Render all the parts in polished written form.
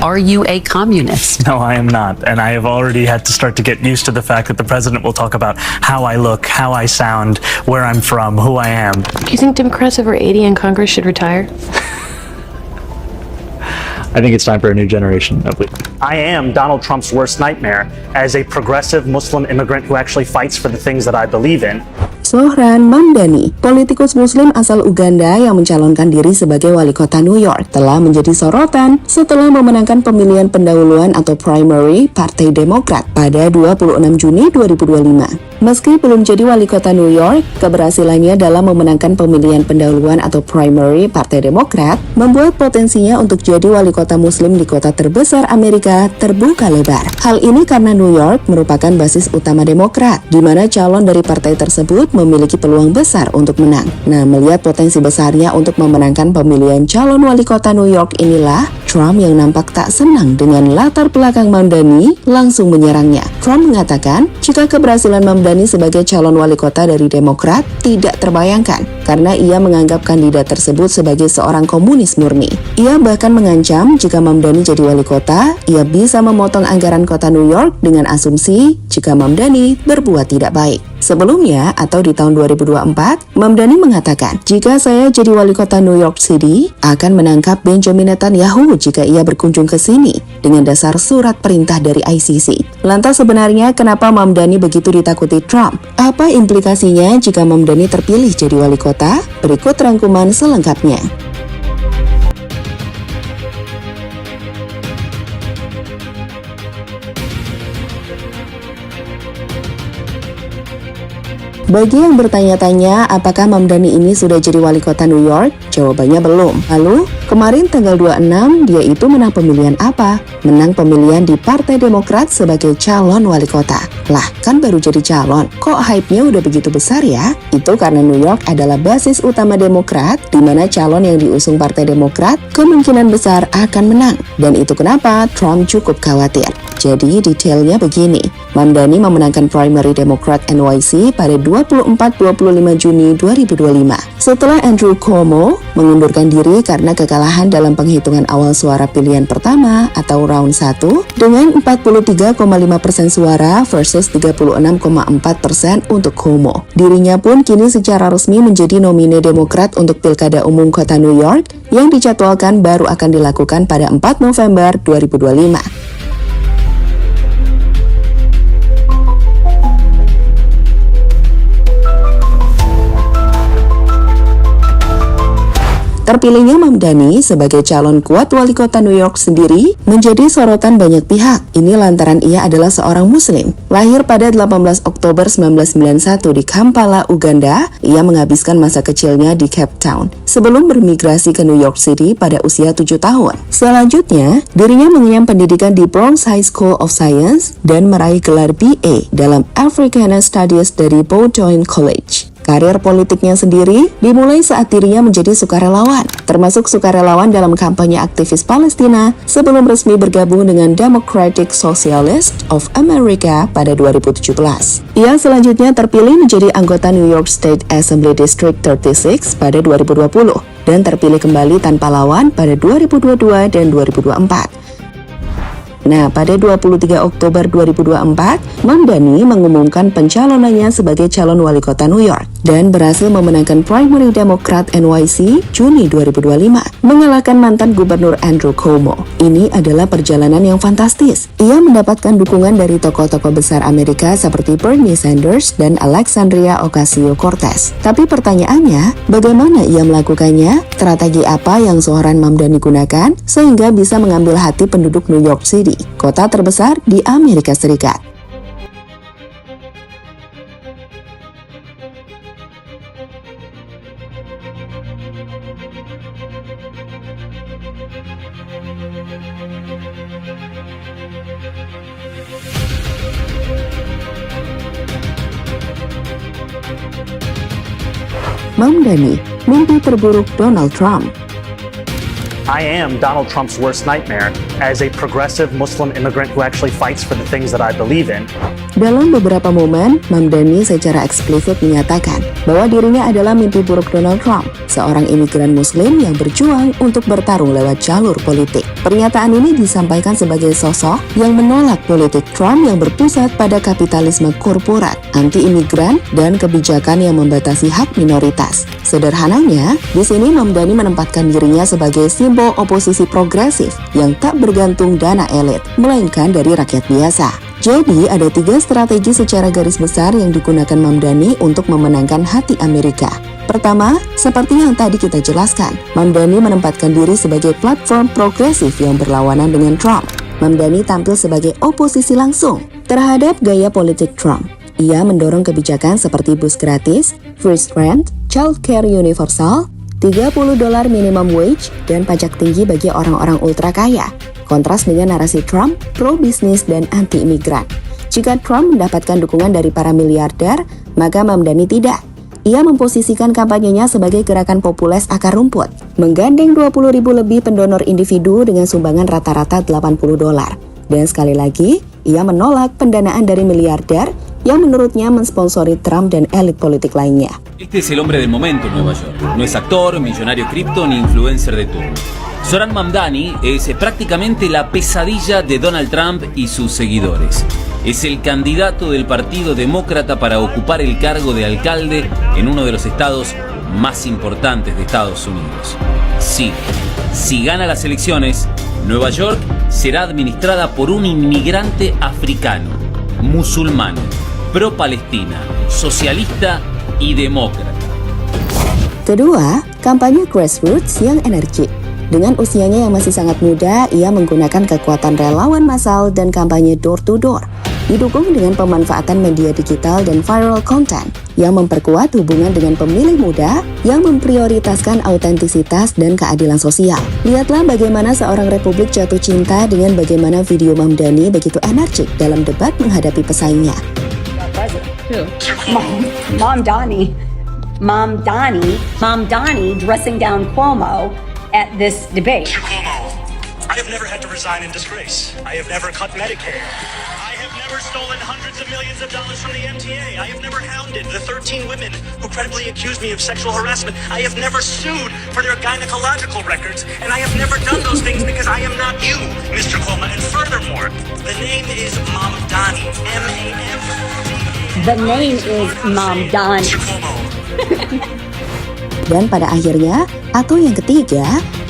Are you a communist? No, I am not. And I have already had to start to get used to the fact that the president will talk about how I look, how I sound, where I'm from, who I am. Do you think Democrats over 80 in Congress should retire? I think it's time for a new generation of leaders. I am Donald Trump's worst nightmare as a progressive Muslim immigrant who actually fights for the things that I believe in. Zohran Mamdani, politikus muslim asal Uganda yang mencalonkan diri sebagai wali kota New York, telah menjadi sorotan setelah memenangkan pemilihan pendahuluan atau primary Partai Demokrat pada 26 Juni 2025. Meski belum jadi wali kota New York, keberhasilannya dalam memenangkan pemilihan pendahuluan atau primary Partai Demokrat membuat potensinya untuk jadi wali kota muslim di kota terbesar Amerika terbuka lebar. Hal ini karena New York merupakan basis utama Demokrat, di mana calon dari partai tersebut memiliki peluang besar untuk menang. Nah, melihat potensi besarnya untuk memenangkan pemilihan calon wali kota New York inilah, Trump yang nampak tak senang dengan latar belakang Mamdani langsung menyerangnya. Trump mengatakan, jika keberhasilan Mamdani sebagai calon wali kota dari Demokrat tidak terbayangkan, karena ia menganggap kandidat tersebut sebagai seorang komunis murni. Ia bahkan mengancam jika Mamdani jadi wali kota, ia bisa memotong anggaran kota New York dengan asumsi jika Mamdani berbuat tidak baik. Sebelumnya, atau di tahun 2024, Mamdani mengatakan, jika saya jadi wali kota New York City, akan menangkap Benjamin Netanyahu jika ia berkunjung ke sini, dengan dasar surat perintah dari ICC. Lantas sebenarnya kenapa Mamdani begitu ditakuti Trump? Apa implikasinya jika Mamdani terpilih jadi wali kota? Berikut rangkuman selengkapnya. Bagi yang bertanya-tanya apakah Mamdani ini sudah jadi wali kota New York, jawabannya belum. Lalu, kemarin tanggal 26, dia itu menang pemilihan apa? Menang pemilihan di Partai Demokrat sebagai calon wali kota. Lah, kan baru jadi calon, kok hype-nya udah begitu besar ya? Itu karena New York adalah basis utama Demokrat, di mana calon yang diusung Partai Demokrat kemungkinan besar akan menang. Dan itu kenapa Trump cukup khawatir. Jadi detailnya begini, Mamdani memenangkan primary Demokrat NYC pada 24-25 Juni 2025. Setelah Andrew Cuomo mengundurkan diri karena kekalahan dalam penghitungan awal suara pilihan pertama atau round 1 dengan 43,5% suara versus 36,4% untuk Cuomo. Dirinya pun kini secara resmi menjadi nomine Demokrat untuk Pilkada Umum Kota New York yang dijadwalkan baru akan dilakukan pada 4 November 2025. Terpilihnya Mamdani sebagai calon kuat wali kota New York sendiri menjadi sorotan banyak pihak. Ini lantaran ia adalah seorang muslim. Lahir pada 18 Oktober 1991 di Kampala, Uganda, ia menghabiskan masa kecilnya di Cape Town sebelum bermigrasi ke New York City pada usia 7 tahun. Selanjutnya, dirinya mengenyam pendidikan di Bronx High School of Science dan meraih gelar BA dalam Africana Studies dari Bowdoin College. Karir politiknya sendiri dimulai saat dirinya menjadi sukarelawan, termasuk sukarelawan dalam kampanye aktivis Palestina sebelum resmi bergabung dengan Democratic Socialist of America pada 2017. Ia selanjutnya terpilih menjadi anggota New York State Assembly District 36 pada 2020 dan terpilih kembali tanpa lawan pada 2022 dan 2024. Nah, pada 23 Oktober 2024, Mamdani mengumumkan pencalonannya sebagai calon wali kota New York dan berhasil memenangkan primary Demokrat NYC Juni 2025, mengalahkan mantan gubernur Andrew Cuomo. Ini adalah perjalanan yang fantastis. Ia mendapatkan dukungan dari tokoh-tokoh besar Amerika seperti Bernie Sanders dan Alexandria Ocasio-Cortez. Tapi pertanyaannya, bagaimana ia melakukannya? Strategi apa yang Zohran Mamdani gunakan sehingga bisa mengambil hati penduduk New York City, kota terbesar di Amerika Serikat? Mamdani, mimpi terburuk Donald Trump. I am Donald Trump's worst nightmare as a progressive Muslim immigrant who actually fights for the things that I believe in. Dalam beberapa momen, Mamdani secara eksplisit menyatakan bahwa dirinya adalah mimpi buruk Donald Trump, seorang imigran muslim yang berjuang untuk bertarung lewat jalur politik. Pernyataan ini disampaikan sebagai sosok yang menolak politik Trump yang berpusat pada kapitalisme korporat, anti-imigran, dan kebijakan yang membatasi hak minoritas. Sederhananya, di sini Mamdani menempatkan dirinya sebagai simbol oposisi progresif yang tak bergantung dana elit, melainkan dari rakyat biasa. Jadi, ada 3 strategi secara garis besar yang digunakan Mamdani untuk memenangkan hati Amerika. Pertama, seperti yang tadi kita jelaskan, Mamdani menempatkan diri sebagai platform progresif yang berlawanan dengan Trump. Mamdani tampil sebagai oposisi langsung terhadap gaya politik Trump. Ia mendorong kebijakan seperti bus gratis, free rent, child care universal, $30 minimum wage, dan pajak tinggi bagi orang-orang ultra kaya. Kontras dengan narasi Trump, pro-bisnis dan anti-imigran. Jika Trump mendapatkan dukungan dari para miliarder, maka Mamdani tidak. Ia memposisikan kampanyenya sebagai gerakan populis akar rumput, menggandeng 20.000 lebih pendonor individu dengan sumbangan rata-rata $80. Dan sekali lagi, ia menolak pendanaan dari miliarder yang menurutnya mensponsori Trump dan elit politik lainnya. Este es el hombre del momento en Nueva York. No es actor, millonario cripto ni influencer de turno. Zohran Mamdani es prácticamente la pesadilla de Donald Trump y sus seguidores. Es el candidato del Partido Demócrata para ocupar el cargo de alcalde en uno de los estados más importantes de Estados Unidos. Sí, si gana las elecciones, Nueva York será administrada por un inmigrante africano, musulmán, pro-Palestina, socialista y demócrata. Kedua, kampanye grassroots yang energik. Dengan usianya yang masih sangat muda, ia menggunakan kekuatan relawan massal dan kampanye door-to-door, didukung dengan pemanfaatan media digital dan viral content yang memperkuat hubungan dengan pemilih muda yang memprioritaskan autentisitas dan keadilan sosial. Lihatlah bagaimana seorang republik jatuh cinta dengan bagaimana video Mamdani begitu energik dalam debat menghadapi pesaingnya. Mamdani dressing down Cuomo at this debate. Mr. Cuomo, I have never had to resign in disgrace. I have never cut Medicaid. I have never stolen hundreds of millions of dollars from the MTA. I have never hounded the 13 women who credibly accused me of sexual harassment. I have never sued for their gynecological records. And I have never done those things because I am not you, Mr. Cuomo. And furthermore, the name is Mamdani. M-A-M-D-A-N-I. The name is Mamdani. Mr. Cuomo. Dan pada akhirnya, atau yang ketiga,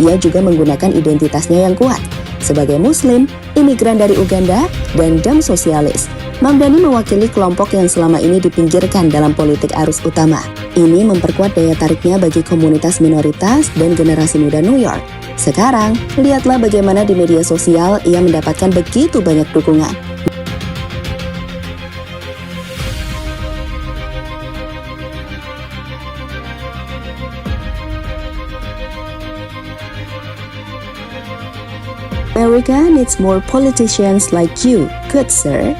ia juga menggunakan identitasnya yang kuat. Sebagai Muslim, imigran dari Uganda, dan Dem sosialis, Mamdani mewakili kelompok yang selama ini dipinggirkan dalam politik arus utama. Ini memperkuat daya tariknya bagi komunitas minoritas dan generasi muda New York. Sekarang, lihatlah bagaimana di media sosial ia mendapatkan begitu banyak dukungan. America needs more politicians like you, good sir.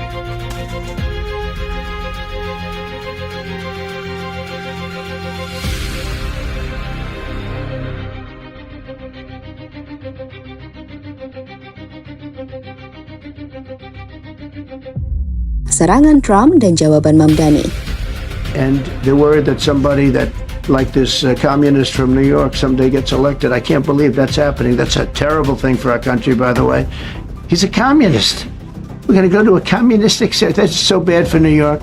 Serangan Trump dan jawaban Mamdani. And they're worried that somebody that like this communist from New York someday gets elected. I can't believe that's happening. That's a terrible thing for our country, by the way. He's a communist. We're going to go to a communistic state. That's so bad for New York.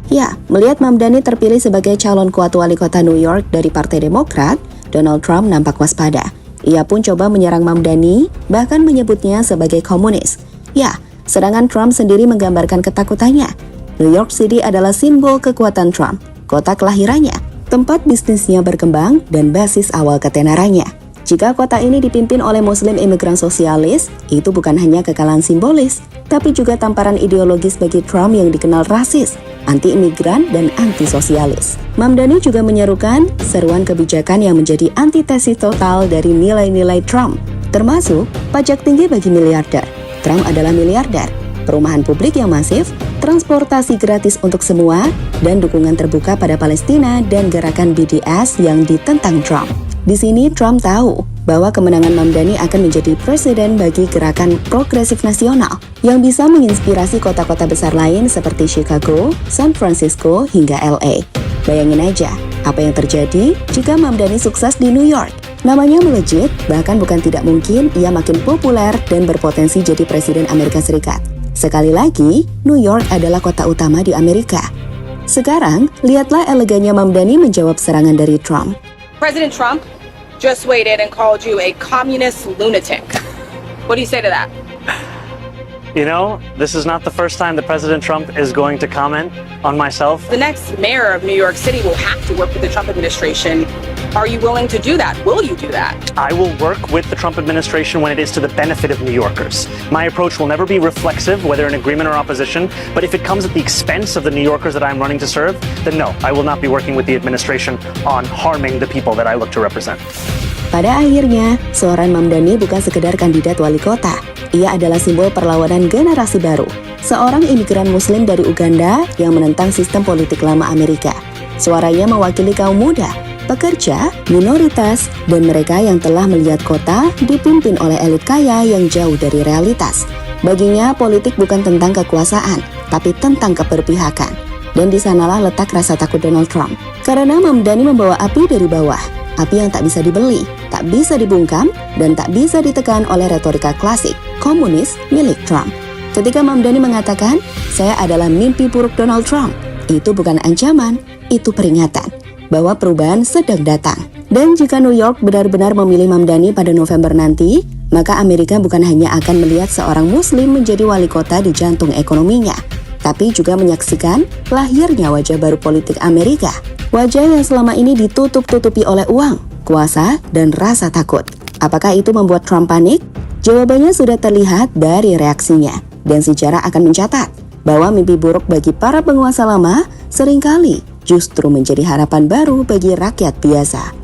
Ya, melihat Mamdani terpilih sebagai calon kuat wali kota New York dari Partai Demokrat, Donald Trump nampak waspada. Ia pun coba menyerang Mamdani, bahkan menyebutnya sebagai komunis. Ya, serangan Trump sendiri menggambarkan ketakutannya. New York City adalah simbol kekuatan Trump, kota kelahirannya, tempat bisnisnya berkembang, dan basis awal ketenarannya. Jika kota ini dipimpin oleh Muslim imigran sosialis, itu bukan hanya kekalahan simbolis, tapi juga tamparan ideologis bagi Trump yang dikenal rasis, anti-imigran, dan anti-sosialis. Mamdani juga menyerukan seruan kebijakan yang menjadi antitesis total dari nilai-nilai Trump, termasuk pajak tinggi bagi miliarder. Trump adalah miliarder, perumahan publik yang masif, transportasi gratis untuk semua, dan dukungan terbuka pada Palestina dan gerakan BDS yang ditentang Trump. Di sini Trump tahu bahwa kemenangan Mamdani akan menjadi presiden bagi gerakan progresif nasional yang bisa menginspirasi kota-kota besar lain seperti Chicago, San Francisco, hingga LA. Bayangin aja, apa yang terjadi jika Mamdani sukses di New York? Namanya melejit, bahkan bukan tidak mungkin ia makin populer dan berpotensi jadi presiden Amerika Serikat. Sekali lagi, New York adalah kota utama di Amerika. Sekarang, lihatlah elegannya Mamdani menjawab serangan dari Trump. President Trump just weighed in and called you a communist lunatic. What do you say to that? You know, this is not the first time that President Trump is going to comment on myself. The next mayor of New York City will have to work with the Trump administration. Are you willing to do that? Will you do that? I will work with the Trump administration when it is to the benefit of New Yorkers. My approach will never be reflexive, whether in agreement or opposition, but if it comes at the expense of the New Yorkers that I'm running to serve, then no, I will not be working with the administration on harming the people that I look to represent. Pada akhirnya, seorang Mamdani bukan sekedar kandidat wali kota. Ia adalah simbol perlawanan generasi baru. Seorang imigran muslim dari Uganda yang menentang sistem politik lama Amerika. Suaranya mewakili kaum muda, pekerja, minoritas, dan mereka yang telah melihat kota dipimpin oleh elit kaya yang jauh dari realitas. Baginya, politik bukan tentang kekuasaan, tapi tentang keberpihakan. Dan di sanalah letak rasa takut Donald Trump. Karena Mamdani membawa api dari bawah, api yang tak bisa dibeli, tak bisa dibungkam, dan tak bisa ditekan oleh retorika klasik komunis milik Trump. Ketika Mamdani mengatakan, saya adalah mimpi buruk Donald Trump, itu bukan ancaman, itu peringatan bahwa perubahan sedang datang. Dan jika New York benar-benar memilih Mamdani pada November nanti, maka Amerika bukan hanya akan melihat seorang muslim menjadi wali kota di jantung ekonominya, tapi juga menyaksikan lahirnya wajah baru politik Amerika. Wajah yang selama ini ditutup-tutupi oleh uang, kuasa, dan rasa takut. Apakah itu membuat Trump panik? Jawabannya sudah terlihat dari reaksinya. Dan sejarah akan mencatat bahwa mimpi buruk bagi para penguasa lama seringkali justru menjadi harapan baru bagi rakyat biasa.